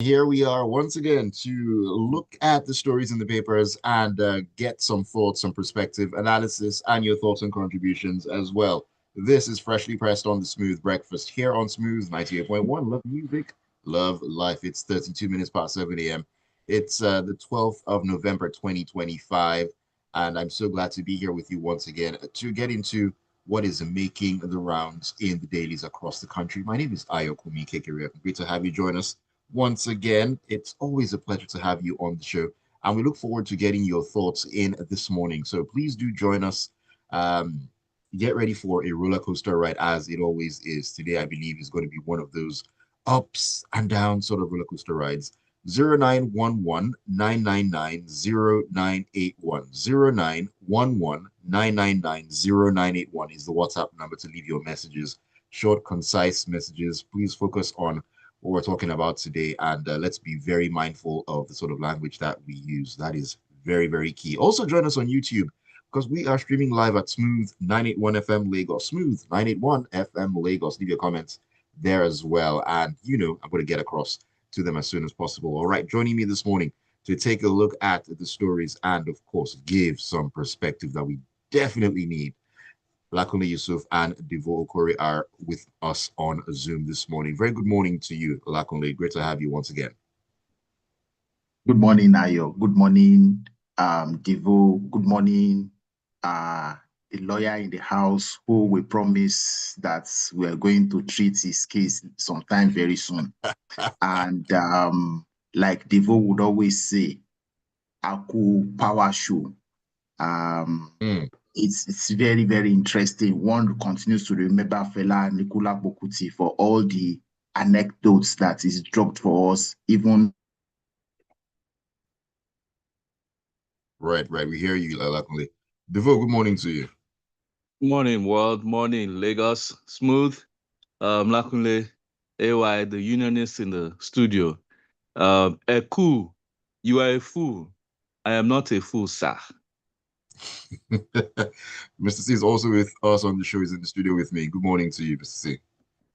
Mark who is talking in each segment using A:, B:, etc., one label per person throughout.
A: Here we are once again to look at the stories in the papers and get some thoughts, some perspective, analysis, and your thoughts and contributions as well. This is Freshly Pressed on the Smooth Breakfast here on Smooth 98.1. Love music, love life. It's 32 minutes past 7 a.m. It's the 12th of November, 2025. And I'm so glad to be here with you once again to get into what is making the rounds in the dailies across the country. My name is Ayokunmi. Great to have you join us once again. It's always a pleasure to have you on the show, and we look forward to getting your thoughts in this morning. So please do join us. Um, get ready for a roller coaster ride, as it always is. Today, I believe, is going to be one of those ups and downs sort of roller coaster rides. 0911 999 0981 0911 999 0981 is the WhatsApp number to leave your messages. Short, concise messages. Please focus on what we're talking about today, and let's be very mindful of the sort of language that we use. That is very, very key. Also, join us on YouTube because we are streaming live at Smooth 981 FM Lagos, Smooth 981 FM Lagos. Leave your comments there as well, and I'm going to get across to them as soon as possible. All right, joining me this morning to take a look at the stories and, of course, give some perspective that we definitely need. Lakunle, Yusuf, and Devoe Okorie are with us on Zoom this morning. Very good morning to you, Lakunle. Great to have you once again.
B: Good morning, Ayo. Good morning, Devoe. Good morning, a lawyer in the house who we promise that we're going to treat his case sometime very soon. And like Devoe would always say, Aku Power Show. It's very, very interesting. One continues to remember Fela Nicola Bokuti for all the anecdotes that is dropped for us, even.
A: Right. We hear you, Lakunle. Devoe, good morning to you.
C: Morning, world. Morning, Lagos. Smooth. Lakunle, AY, the unionist in the studio. Eku, you are a fool. I am not a fool, sir.
A: Mr. C is also with us on the show. He's in the studio with me. Good morning to you, Mr. C.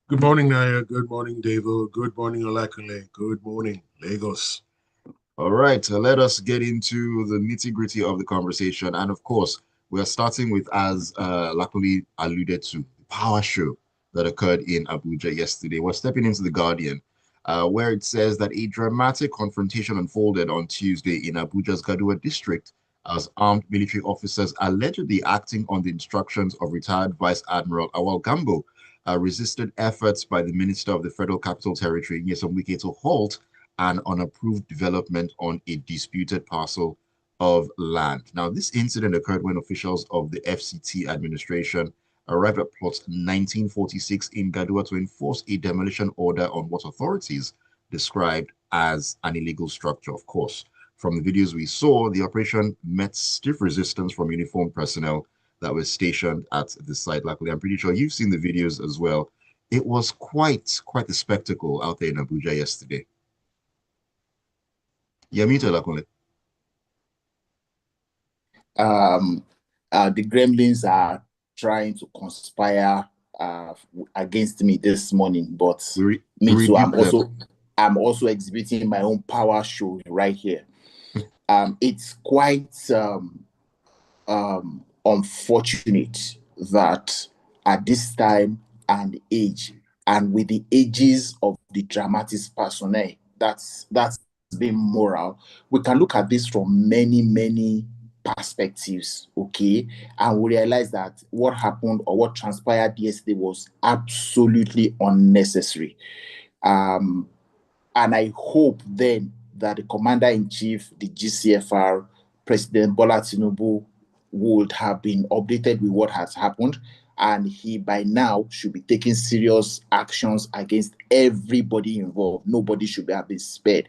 D: Good morning, Naya. Good morning, Devoe. Good morning, Lakunle. Good morning, Lagos.
A: All right, let us get into the nitty-gritty of the conversation. And of course, we are starting with, as Lakunle alluded to, the power show that occurred in Abuja yesterday. We're stepping into The Guardian, where it says that a dramatic confrontation unfolded on Tuesday in Abuja's Gadua district as armed military officers allegedly acting on the instructions of retired Vice Admiral Awal Gambo resisted efforts by the Minister of the Federal Capital Territory, Nyesom Wike, to halt an unapproved development on a disputed parcel of land. Now, this incident occurred when officials of the FCT administration arrived at plot 1946 in Gadua to enforce a demolition order on what authorities described as an illegal structure. Of course, from the videos we saw, the operation met stiff resistance from uniformed personnel that were stationed at the site. Luckily, I'm pretty sure you've seen the videos as well. It was quite the spectacle out there in Abuja yesterday. Yamita Lakunle.
B: The gremlins are trying to conspire against me this morning, but me too. I'm also exhibiting my own power show right here. It's quite unfortunate that at this time and age, and with the ages of the dramatics personnel, that's being moral. We can look at this from many perspectives, okay, and we realize that what happened or what transpired yesterday was absolutely unnecessary. And I hope then that the Commander-in-Chief, the GCFR, President Bola Tinubu, would have been updated with what has happened, and he by now should be taking serious actions against everybody involved. Nobody should have been spared.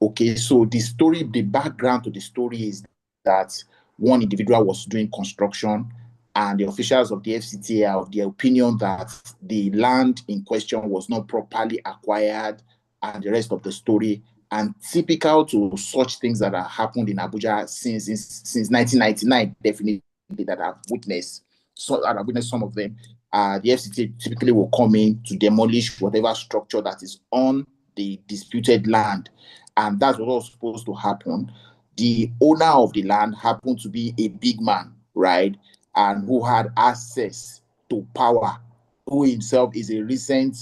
B: Okay, so the background to the story is that one individual was doing construction, and the officials of the FCTA are of the opinion that the land in question was not properly acquired, and the rest of the story. And typical to such things that have happened in Abuja since 1999, definitely that I've witnessed. So I've witnessed some of them. The FCTA typically will come in to demolish whatever structure that is on the disputed land. And that's what was supposed to happen. The owner of the land happened to be a big man, right? And who had access to power, who himself is a recent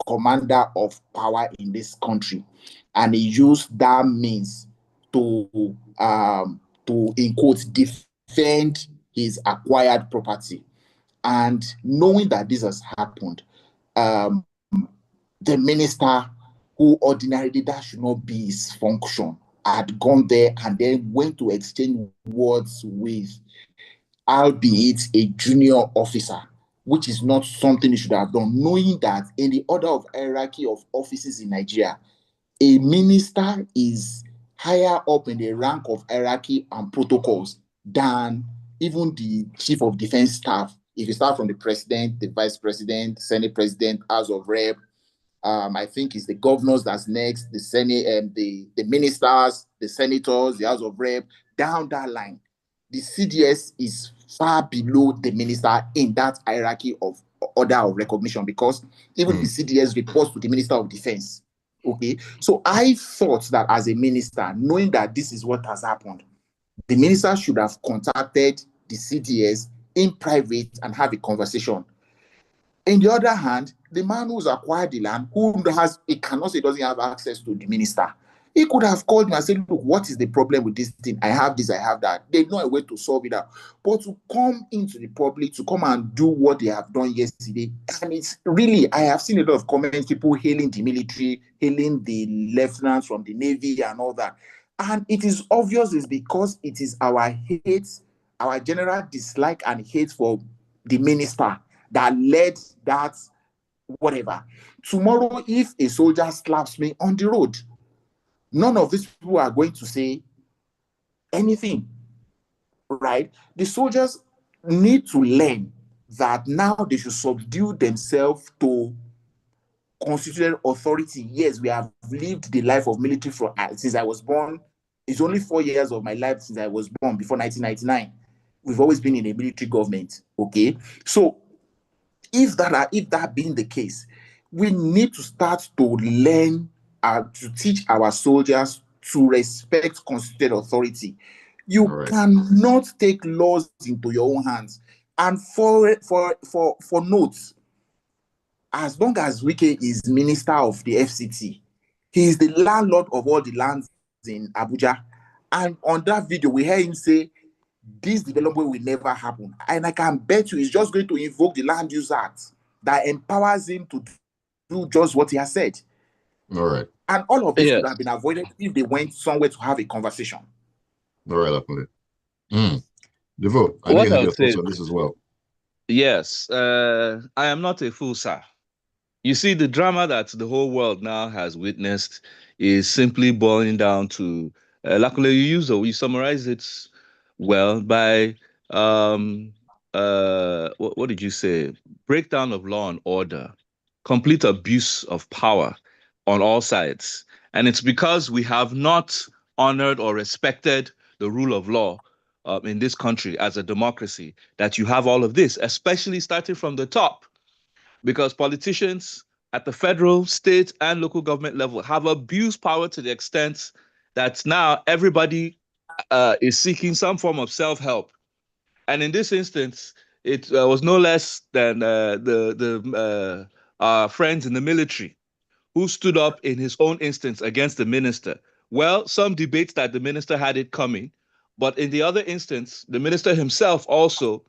B: commander of power in this country. And he used that means to in quotes defend his acquired property. And knowing that this has happened, um, the minister, who ordinarily that should not be his function, had gone there and then went to exchange words with, albeit a junior officer, which is not something he should have done, knowing that in the order of hierarchy of offices in Nigeria, a minister is higher up in the rank of hierarchy and protocols than even the chief of defense staff. If you start from the president, the vice president, senate president, house of rep, I think it's the governors that's next, the senate, the ministers, the senators, the house of rep, down that line. The CDS is far below the minister in that hierarchy of order of recognition, because even the CDS reports to the minister of defense. Okay, so I thought that as a minister, knowing that this is what has happened, the minister should have contacted the CDS in private and have a conversation. On the other hand, the man who's acquired the land, he cannot say he doesn't have access to the minister. He could have called me and said, look, what is the problem with this thing? I have this, I have that. They know a way to solve it out. But to come into the public, to come and do what they have done yesterday, and it's really, I have seen a lot of comments, people hailing the military, hailing the lieutenants from the Navy and all that. And it is obvious it's because it is our hate, our general dislike and hate for the minister that led that whatever. Tomorrow, if a soldier slaps me on the road, none of these people are going to say anything, right? The soldiers need to learn that now they should subdue themselves to constituted authority. Yes, we have lived the life of military since I was born. It's only 4 years of my life since I was born, before 1999. We've always been in a military government, okay? So if that being the case, we need to start to learn, to teach our soldiers to respect constituted authority. You cannot take laws into your own hands. And for notes, as long as Wike is minister of the FCT, he is the landlord of all the lands in Abuja. And on that video, we hear him say, this development will never happen. And I can bet you he's just going to invoke the Land Use Act that empowers him to do just what he has said.
A: All right.
B: And all of this could have been avoided if they went somewhere to have a conversation.
A: All right, Lakunle. Devoe, I know you had your thoughts on this as well.
C: Yes, I am not a fool, sir. You see, the drama that the whole world now has witnessed is simply boiling down to, Lakunle, you summarize it well by, what did you say? Breakdown of law and order, complete abuse of power on all sides. And it's because we have not honored or respected the rule of law in this country as a democracy that you have all of this, especially starting from the top, because politicians at the federal, state, and local government level have abused power to the extent that now everybody is seeking some form of self-help. And in this instance, it was no less than our friends in the military who stood up in his own instance against the minister. Well, some debates that the minister had it coming, but in the other instance, the minister himself also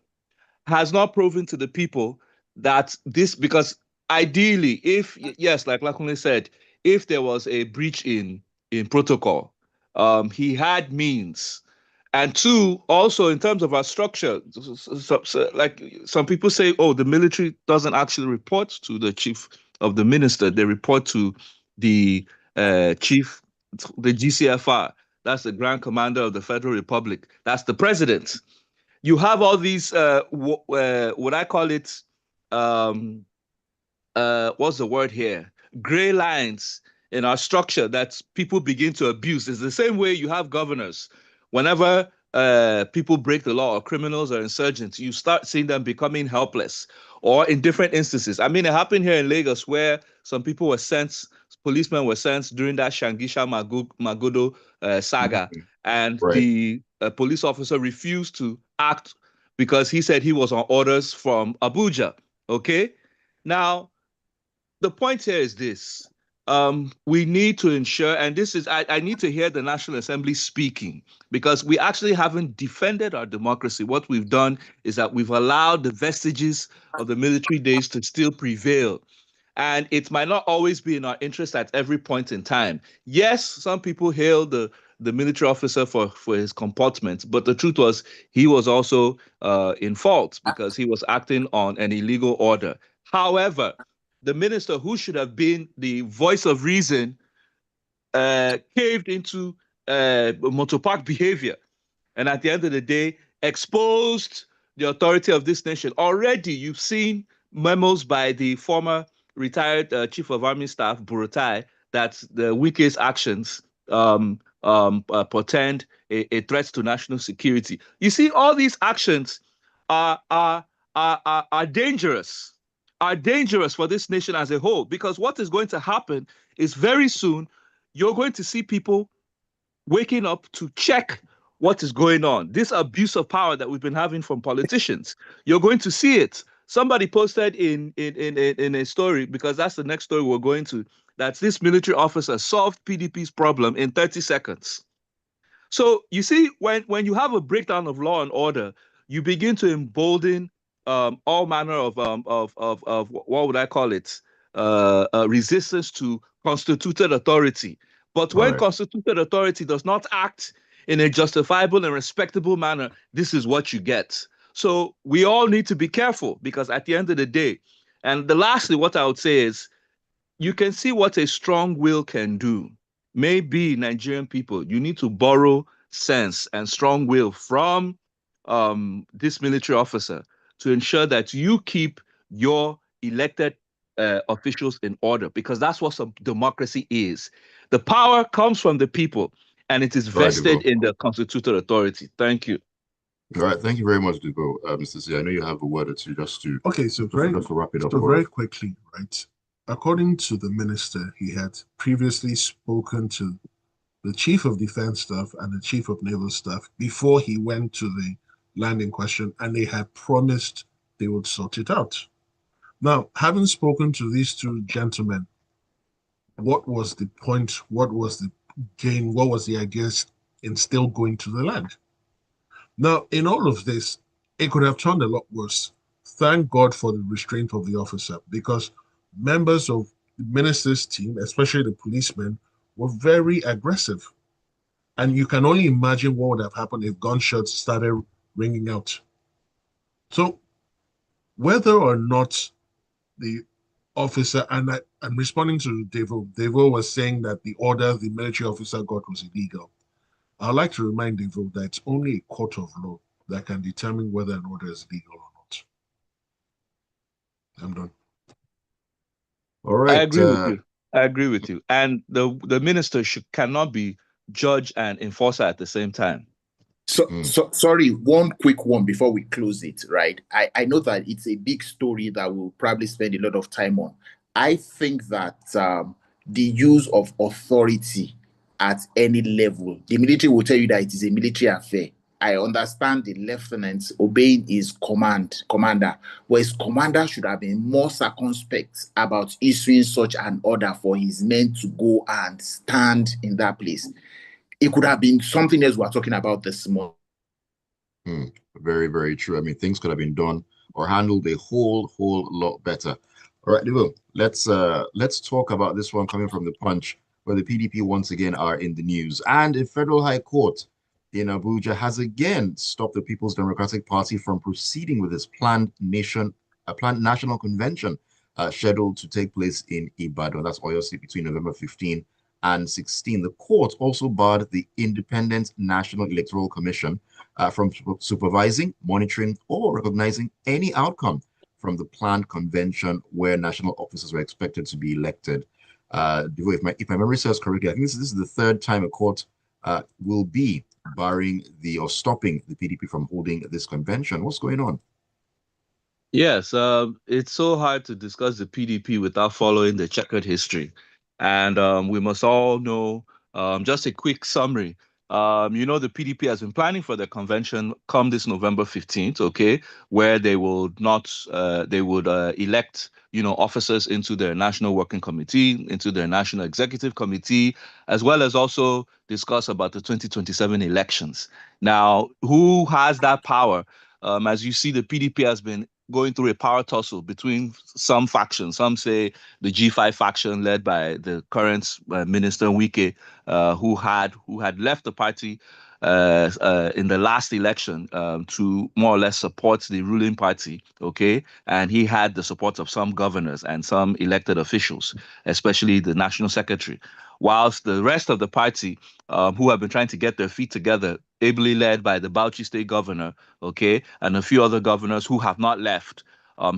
C: has not proven to the people that this, because ideally, if, yes, like Lakunle said, if there was a breach in protocol, he had means. And two, also in terms of our structure, like some people say, oh, the military doesn't actually report to the chief of the minister. They report to the chief, the GCFR. That's the Grand Commander of the Federal Republic. That's the president. You have all these, what I call it, what's the word here? Gray lines in our structure that people begin to abuse. It's the same way you have governors. Whenever people break the law, or criminals or insurgents, you start seeing them becoming helpless, or in different instances. I mean, it happened here in Lagos where Some people were sent, policemen were sent during that Shangisha Magodo saga, and
A: Right.
C: the police officer refused to act because he said he was on orders from Abuja. Okay? Now, the point here is this. We need to ensure, and this is, I need to hear the National Assembly speaking, because we actually haven't defended our democracy. What we've done is that we've allowed the vestiges of the military days to still prevail. And it might not always be in our interest at every point in time. Yes, some people hail the military officer for his comportment, but the truth was he was also in fault because he was acting on an illegal order. However, the minister, who should have been the voice of reason, caved into motor park behavior, and at the end of the day, exposed the authority of this nation. Already, you've seen memos by the former retired chief of army staff, Burutai, that the Wike's actions portend a threat to national security. You see, all these actions are dangerous, are dangerous for this nation as a whole, because what is going to happen is very soon you're going to see people waking up to check what is going on. This abuse of power that we've been having from politicians, you're going to see it. Somebody posted in a story, because that's the next story we're going to, that this military officer solved PDP's problem in 30 seconds. So you see, when you have a breakdown of law and order, you begin to embolden all manner of what would I call it, resistance to constituted authority. But when
A: Right.
C: constituted authority does not act in a justifiable and respectable manner, this is what you get. So we all need to be careful, because at the end of the day, and the lastly, what I would say is, you can see what a strong will can do. Maybe Nigerian people, you need to borrow sense and strong will from this military officer to ensure that you keep your elected officials in order, because that's what some democracy is. The power comes from the people, and it is
A: All right,
C: vested
A: Devoe.
C: in the constituted authority. Thank you.
A: All right, thank you very much, Devoe. Mr. C, I know you have a word or two just to
D: Okay, so very
A: wrap it up
D: so
A: for
D: very
A: us.
D: quickly, right? According to the minister, he had previously spoken to the chief of defense staff and the chief of naval staff before he went to the land in question, and they had promised they would sort it out. Now, having spoken to these two gentlemen, what was the point? What was the gain? What was the idea in still going to the land? Now, in all of this, it could have turned a lot worse. Thank God for the restraint of the officer, because members of the minister's team, especially the policemen, were very aggressive. And you can only imagine what would have happened if gunshots started ringing out. So, whether or not the officer, and I'm responding to Devoe, Devoe was saying that the order the military officer got was illegal. I'd like to remind Devoe that it's only a court of law that can determine whether an order is legal or not. I'm done.
A: All
C: I
A: right.
C: agree with you. I agree with you. And the minister cannot be judge and enforcer at the same time.
B: Sorry, one quick one before we close it, right? I know that it's a big story that we'll probably spend a lot of time on. I think that the use of authority at any level, the military will tell you that it is a military affair. I understand the lieutenant obeying his commander, but his commander should have been more circumspect about issuing such an order for his men to go and stand in that place. It could have been something else we're talking about this morning.
A: Very, very true. I mean, things could have been done or handled a whole lot better. All right, Devoe, let's talk about this one coming from the Punch, where the PDP once again are in the news. And a federal high court in Abuja has again stopped the People's Democratic Party from proceeding with its planned national convention scheduled to take place in Ibadan. That's Oyo State between November 15 and 16. The court also barred the Independent National Electoral Commission from supervising, monitoring, or recognizing any outcome from the planned convention where national officers were expected to be elected. If my memory serves correctly, I think this is the third time a court will be barring or stopping the PDP from holding this convention. What's going on?
C: Yes, it's so hard to discuss the PDP without following the checkered history. And we must all know, just a quick summary. The PDP has been planning for the convention come this November 15th, okay, where they will not, they would elect, officers into their national working committee, into their national executive committee, as well as also discuss about the 2027 elections. Now, who has that power? As you see, the PDP has been going through a power tussle between some factions. Some say the G5 faction, led by the current minister Wike, who had left the party in the last election to more or less support the ruling party. Okay, and he had the support of some governors and some elected officials, especially the national secretary. Whilst the rest of the party, who have been trying to get their feet together, ably led by the Bauchi state governor, okay, and a few other governors who have not left,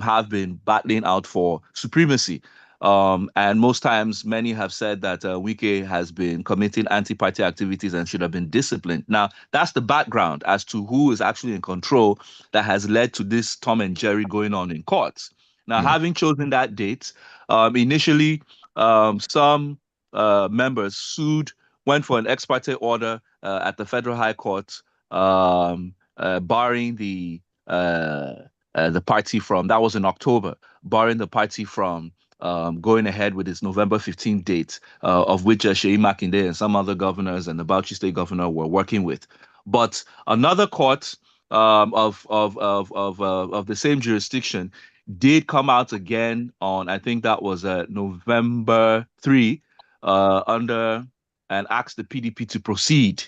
C: have been battling out for supremacy. And most times, many have said that Wike has been committing anti-party activities and should have been disciplined. Now, that's the background as to who is actually in control that has led to this Tom and Jerry going on in courts. Now,
A: Hmm.
C: having chosen that date, initially, some members sued, went for an ex parte order at the Federal High Court, barring the party from, that was in October, barring the party from going ahead with its November 15th date, of which Sheyi Makinde and some other governors and the Bauchi state governor were working with. But another court of the same jurisdiction did come out again on, I think that was November 3, under, and asked the PDP to proceed.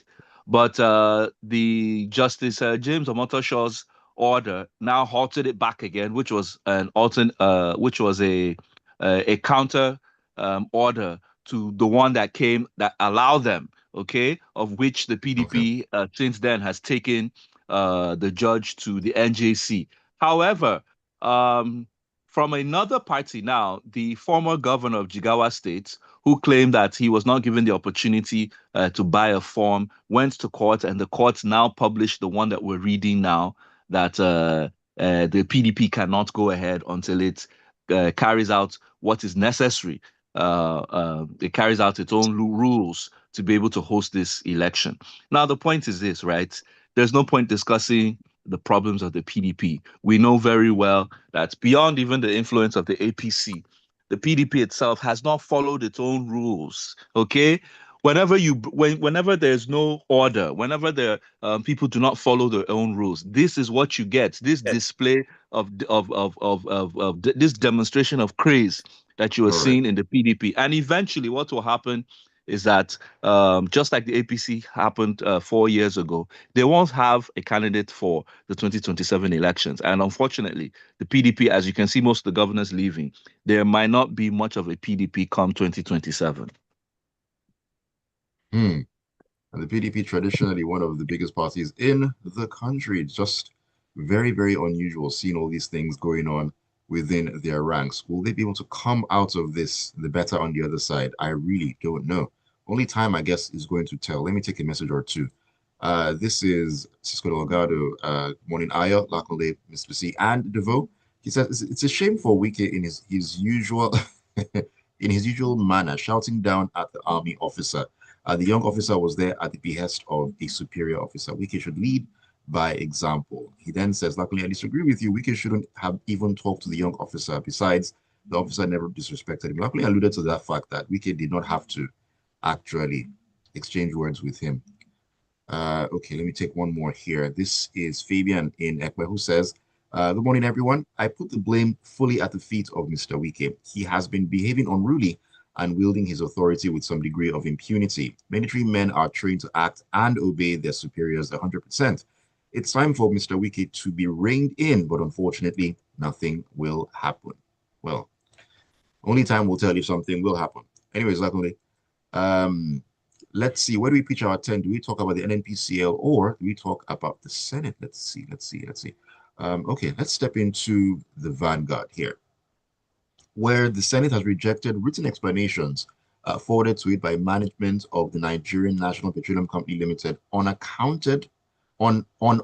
C: But the Justice James Omotoshaw's order now halted it back again, which was a counter order to the one that came that allowed them, okay, of which the
A: Okay.
C: PDP since then has taken the judge to the NJC. However, um, from another party now, the former governor of Jigawa State, who claimed that he was not given the opportunity to buy a form, went to court, and the court now published the one that we're reading now, that the PDP cannot go ahead until it carries out what is necessary. It carries out its own rules to be able to host this election. Now, the point is this, right? There's no point discussing the problems of the PDP. We know very well that beyond even the influence of the APC, the PDP itself has not followed its own rules. Okay, whenever there's no order, whenever the people do not follow their own rules, this is what you get. This display of this demonstration of craze that you are
A: All right.
C: seeing in the PDP, and eventually, what will happen is that just like the APC happened 4 years ago, they won't have a candidate for the 2027 elections. And unfortunately, the PDP, as you can see, most of the governors leaving, there might not be much of a PDP come 2027.
A: Hmm. And the PDP traditionally one of the biggest parties in the country. It's just very, very unusual seeing all these things going on within their ranks. Will they be able to come out of this the better on the other side? I really don't know. Only time, I guess, is going to tell. Let me take a message or two. This is Cisco Delgado. Morning, Aya, Lakunle, Mr. C, and Devoe. He says it's a shame for Wike in his usual in his usual manner, shouting down at the army officer. The young officer was there at the behest of a superior officer. Wike should lead by example. He then says, luckily, I disagree with you. Wike shouldn't have even talked to the young officer. Besides, the officer never disrespected him. Luckily, alluded to that fact that Wike did not have to actually exchange words with him. Okay, let me take one more here. This is Fabian in Ekwe who says, good morning, everyone. I put the blame fully at the feet of Mr. Wike. He has been behaving unruly and wielding his authority with some degree of impunity. Military men are trained to act and obey their superiors 100%. It's time for Mr. Wike to be reined in, but unfortunately, nothing will happen. Well, only time will tell if something will happen. Anyways, luckily, um, let's see. Where do we pitch our tent? Do we talk about the NNPCL or do we talk about the Senate? Let's see. Okay, let's step into the vanguard here, where the Senate has rejected written explanations forwarded to it by management of the Nigerian National Petroleum Company Limited on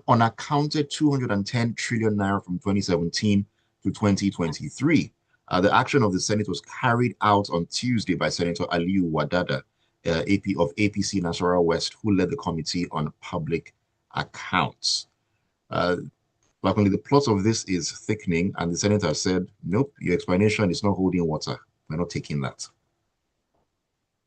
A: unaccounted 210 trillion naira from 2017 to 2023. The action of the Senate was carried out on Tuesday by Senator Aliyu Wadada, AP of APC Nasarawa West, who led the Committee on Public Accounts. Luckily, the plot of this is thickening, and the senator said, nope, your explanation is not holding water. We're not taking that.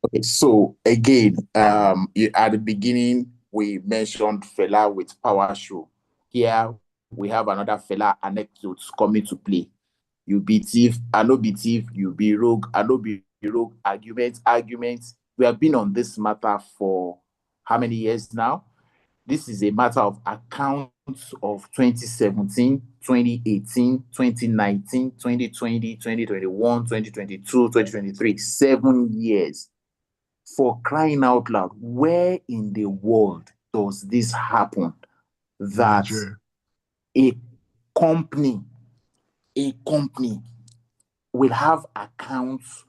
B: Okay, so again, at the beginning, we mentioned fella with power show. Here, we have another fella anecdotes coming to play. You be thief, I no be thief, you be rogue, I no be rogue, arguments. We have been on this matter for how many years now? This is a matter of accounts of 2017, 2018, 2019, 2020, 2021, 2022, 2023, 7 years. For crying out loud, where in the world does this happen? That a company will have accounts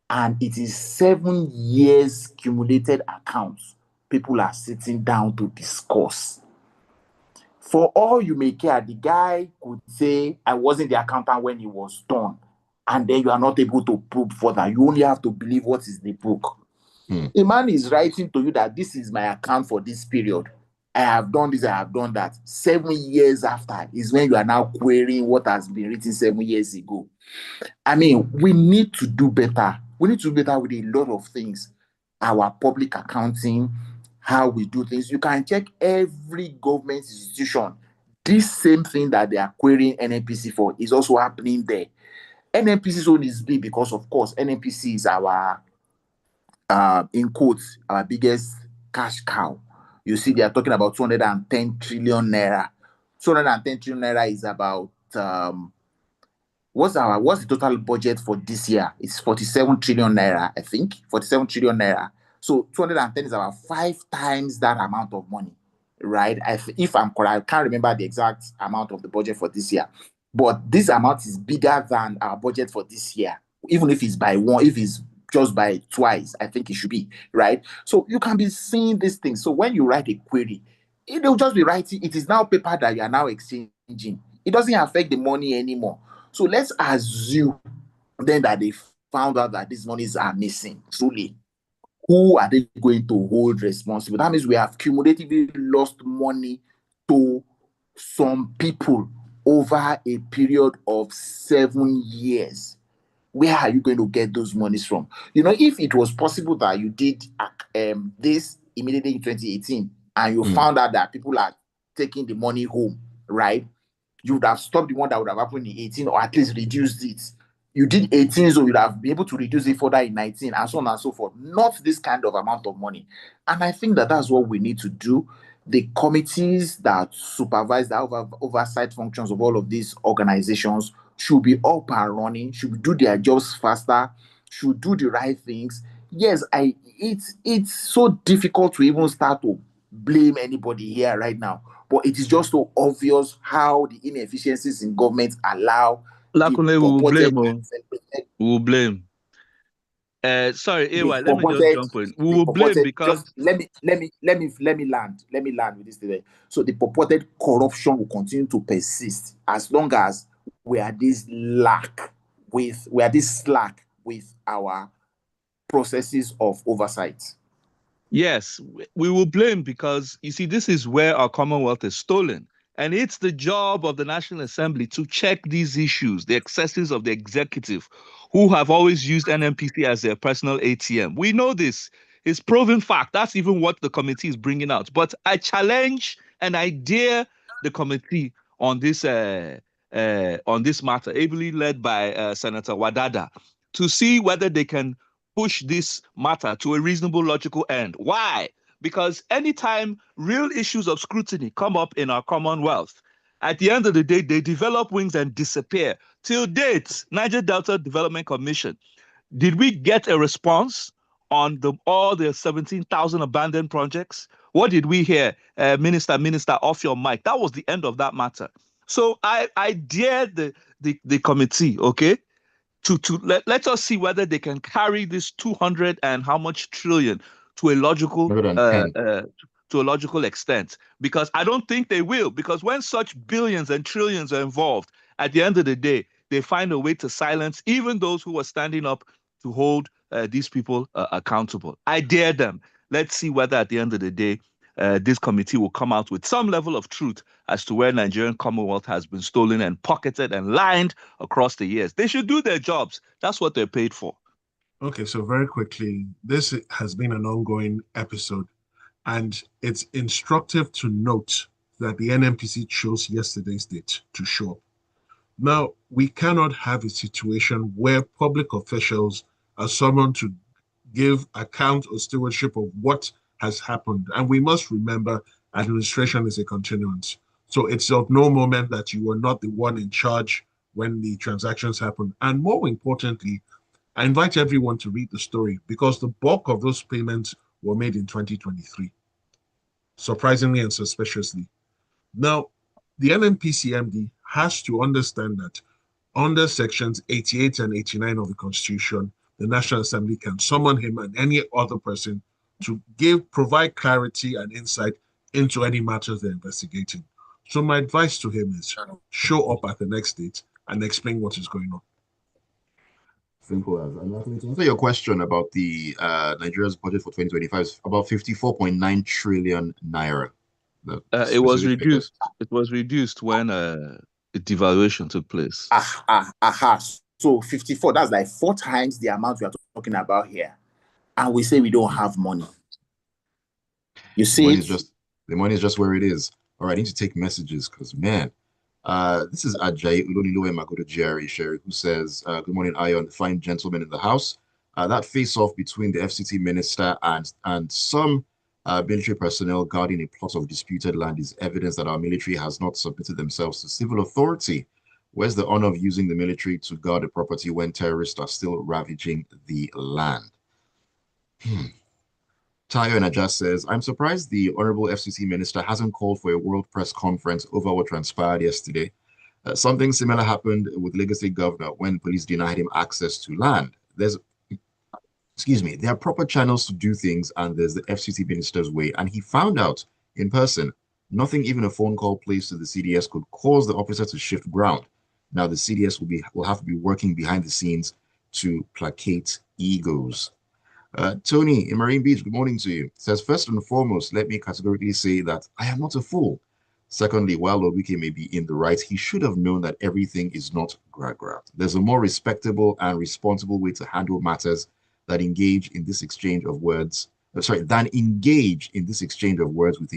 B: and it is 7 years cumulated accounts people are sitting down to discuss. For all you may care, the guy could say, I wasn't the accountant when it was done. And then you are not able to prove further. You only have to believe what is the book. A man is writing to you that this is my account for this period. I have done this, I have done that. 7 years after is when you are now querying what has been written 7 years ago. I mean, we need to do better. We need to do better with a lot of things. Our public accounting, how we do things. You can check every government institution. This same thing that they are querying NNPC for is also happening there. NNPC's own is big because, of course, NNPC is our, in quotes, our biggest cash cow. You see, they are talking about 210 trillion naira. 210 trillion naira is about, what's the total budget for this year? It's 47 trillion naira, I think. 47 trillion naira. So 210 is about 5 times that amount of money, right? If I'm correct, I can't remember the exact amount of the budget for this year. But this amount is bigger than our budget for this year. Even if it's by one, if it's just by twice, I think it should be, right? So you can be seeing these things. So when you write a query, it'll just be writing. It is now paper that you are now exchanging. It doesn't affect the money anymore. So let's assume then that they found out that these monies are missing, truly. Who are they going to hold responsible? That means we have cumulatively lost money to some people over a period of 7 years. Where are you going to get those monies from? You know, if it was possible that you did this immediately in 2018 and you found out that people are taking the money home, right? You would have stopped the one that would have happened in 18 or at least reduced it. You did 18, so you'd have been able to reduce it further in 19 and so on and so forth. Not this kind of amount of money. And I think that that's what we need to do. The committees that supervise the oversight functions of all of these organizations should be up and running, should do their jobs faster, should do the right things. Yes, it's so difficult to even start to blame anybody here right now. But it is just so obvious how the inefficiencies in government allow the
C: Lakunle, we will
B: purported...
C: blame. We will blame. Sorry, AY, let me just jump in. We will blame because...
B: Let me land with this today. So the purported corruption will continue to persist as long as we are this slack with our processes of oversight.
C: Yes, we will blame because, you see, this is where our Commonwealth is stolen. And it's the job of the National Assembly to check these issues, the excesses of the executive, who have always used NNPC as their personal ATM. We know this. It's proven fact. That's even what the committee is bringing out. But I challenge and I dare the committee on this matter, ably led by Senator Wadada, to see whether they can push this matter to a reasonable, logical end. Why? Because anytime real issues of scrutiny come up in our Commonwealth, at the end of the day, they develop wings and disappear. Till date, Niger Delta Development Commission, did we get a response on all the 17,000 abandoned projects? What did we hear? Minister, off your mic. That was the end of that matter. So I dare the committee, okay, let us see whether they can carry this 200 and how much trillion to a logical extent, because I don't think they will, because when such billions and trillions are involved At the end of the day, they find a way to silence even those who are standing up to hold these people accountable. I dare them. Let's see whether at the end of the day, this committee will come out with some level of truth as to where Nigerian Commonwealth has been stolen and pocketed and lined across the years. They should do their jobs. That's what they're paid for.
D: Okay, so very quickly, this has been an ongoing episode, and it's instructive to note that the NNPC chose yesterday's date to show up. Now, we cannot have a situation where public officials are summoned to give account or stewardship of what has happened. And we must remember administration is a continuance. So it's of no moment that you were not the one in charge when the transactions happened. And more importantly, I invite everyone to read the story because the bulk of those payments were made in 2023, surprisingly and suspiciously. Now, the NNPCMD has to understand that under sections 88 and 89 of the Constitution, the National Assembly can summon him and any other person to provide clarity and insight into any matters they're investigating. So my advice to him is show up at the next date and explain what is going on.
A: Simple as. And to answer your question about the Nigeria's budget for 2025, is about 54.9 trillion naira.
C: It was reduced. It was reduced when the devaluation took place.
B: So 54, that's like 4 times the amount we are talking about here. And we say we don't have money. You see,
A: the money is just where it is. All right, I need to take messages because, man, this is Ajayi Ulonilowe Magodo Jerry Sherry, who says, good morning, Ayon, the fine gentleman in the house. That face-off between the FCT minister and some military personnel guarding a plot of disputed land is evidence that our military has not submitted themselves to civil authority. Where's the honor of using the military to guard the property when terrorists are still ravaging the land? Tayo Naja says, I'm surprised the Honorable FCC Minister hasn't called for a world press conference over what transpired yesterday. Something similar happened with Lagos State Governor when police denied him access to land. There are proper channels to do things, and there's the FCC Minister's way. And he found out in person, nothing, even a phone call placed to the CDS, could cause the officer to shift ground. Now the CDS will have to be working behind the scenes to placate egos. Tony in Marine Beach, good morning to you. Says, first and foremost, let me categorically say that I am not a fool. Secondly, while Lord Wike may be in the right, he should have known that everything is not gra-gra. There's a more respectable and responsible way to handle matters that engage in this exchange of words. With a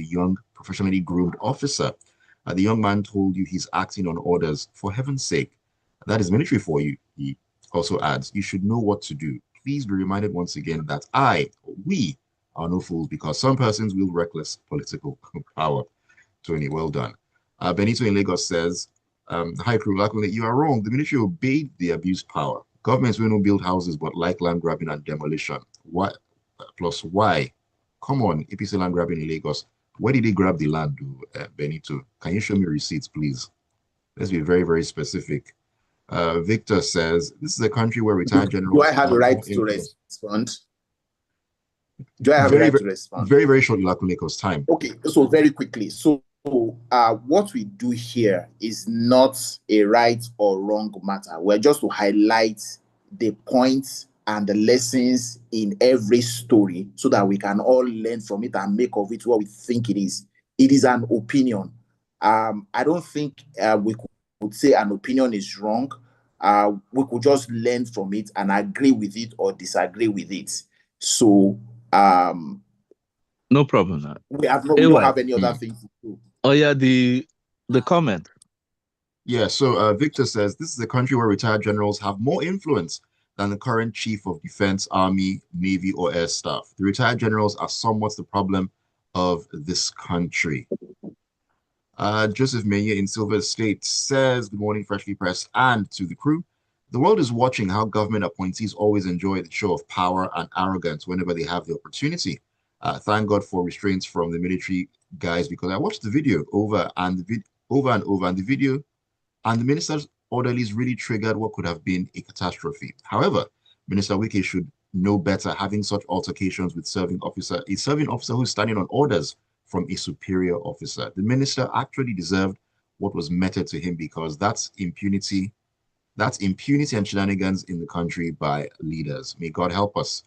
A: young, professionally groomed officer. The young man told you he's acting on orders. For heaven's sake, that is military for you. He also adds, you should know what to do. Please be reminded once again that we are no fools because some persons wield reckless political power. Tony, well done. Benito in Lagos says, hi crew, Lakunle, you are wrong. The military obeyed the abused power. Governments will not build houses but like land grabbing and demolition. What plus why? Come on, APC land grabbing in Lagos. Where did they grab the land, Benito? Can you show me receipts, please? Let's be very, very specific. Victor says, this is a country where retared generals...
B: Do I have the right to respond? Do I have the right to respond?
A: Very, very shortly, Lakuleko's time.
B: Okay, so very quickly. So what we do here is not a right or wrong matter. We're just to highlight the points and the lessons in every story so that we can all learn from it and make of it what we think it is. It is an opinion. I don't think we could say an opinion is wrong. We could just learn from it and agree with it or disagree with it. So
C: no problem.
B: We don't have any other thing to do.
C: Oh yeah, the comment.
A: Yeah, so Victor says this is a country where retired generals have more influence than the current chief of defense, army, navy, or air staff. The retired generals are somewhat the problem of this country. Joseph Menye in Silver State says, good morning, freshly pressed, and to the crew. The world is watching how government appointees always enjoy the show of power and arrogance whenever they have the opportunity. Thank God for restraints from the military guys, because I watched the video over and over, and the video and the minister's orderlies really triggered what could have been a catastrophe. However, Minister Wike should know better, having such altercations with a serving officer who's standing on orders from a superior officer. The minister actually deserved what was meted to him, because that's impunity. That's impunity and shenanigans in the country by leaders. May God help us.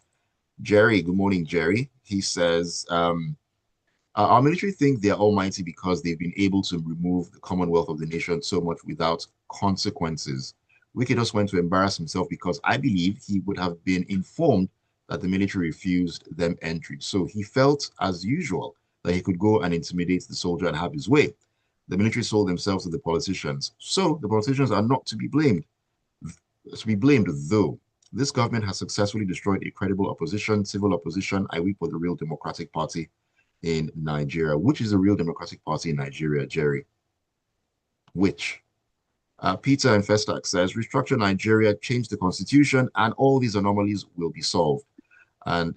A: Jerry, good morning, Jerry. He says, our military think they're almighty because they've been able to remove the commonwealth of the nation so much without consequences. Wike just went to embarrass himself because I believe he would have been informed that the military refused them entry. So he felt, as usual, that he could go and intimidate the soldier and have his way. The military sold themselves to the politicians. So the politicians are not to be blamed. Though. This government has successfully destroyed a credible opposition, civil opposition. I weep for the real Democratic Party in Nigeria. Which is the real Democratic Party in Nigeria, Jerry? Which? Peter and Festac says, restructure Nigeria, change the constitution, and all these anomalies will be solved. And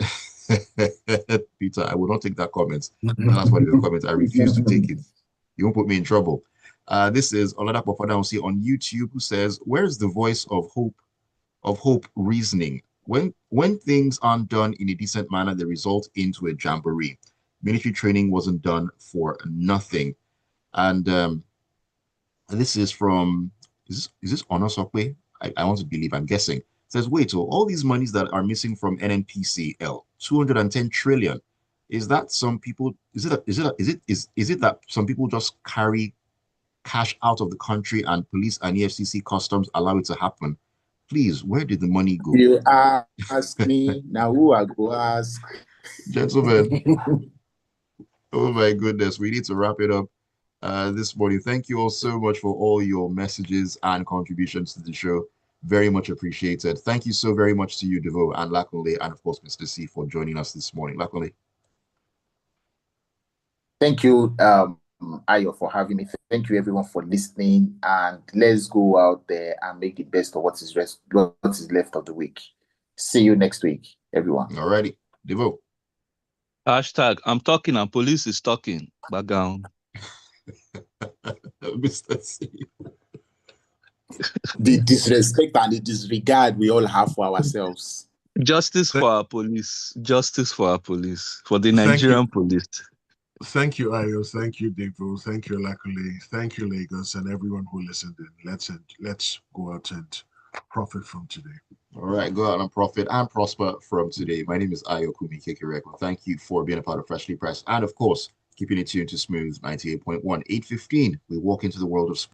A: Peter, I will not take that comment. The last part of your comment, I refuse to take it. You won't put me in trouble. This is Oladapo Fadausi on YouTube, who says, where's the voice of hope reasoning? When things aren't done in a decent manner, they result into a jamboree. Military training wasn't done for nothing. And this is from, is this Honor Sokwe? I want to believe, I'm guessing. It says, wait, so all these monies that are missing from NNPCL, 210 trillion, is that some people, is it that some people just carry cash out of the country and police and EFCC customs allow it to happen? Please, where did the money go?
B: You ask me, now who I go ask?
A: Gentlemen, oh my goodness, we need to wrap it up this morning. Thank you all so much for all your messages and contributions to the show. Very much appreciated. Thank you so very much to you, Devoe and Lakunle, and of course, Mr. C, for joining us this morning. Lakunle.
B: Thank you, Ayo, for having me. Thank you, everyone, for listening. And let's go out there and make the best of what is left of the week. See you next week, everyone.
A: Alrighty, Devoe.
C: Hashtag, I'm talking and police is talking. Background.
A: Mr. C.
B: The disrespect and the disregard we all have for ourselves.
C: Justice for our police. Justice for our police. For the Nigerian police.
D: Thank you, Ayo. Thank you, Devoe. Thank you, Lakunle. Thank you, Lagos, and everyone who listened in. Let's go out and profit from today.
A: All right, go out and profit and prosper from today. My name is Ayokunmi Kekereekun. Thank you for being a part of Freshly Pressed, and of course, keeping it tuned to Smooth 98.1, 8:15. We walk into the world of sports.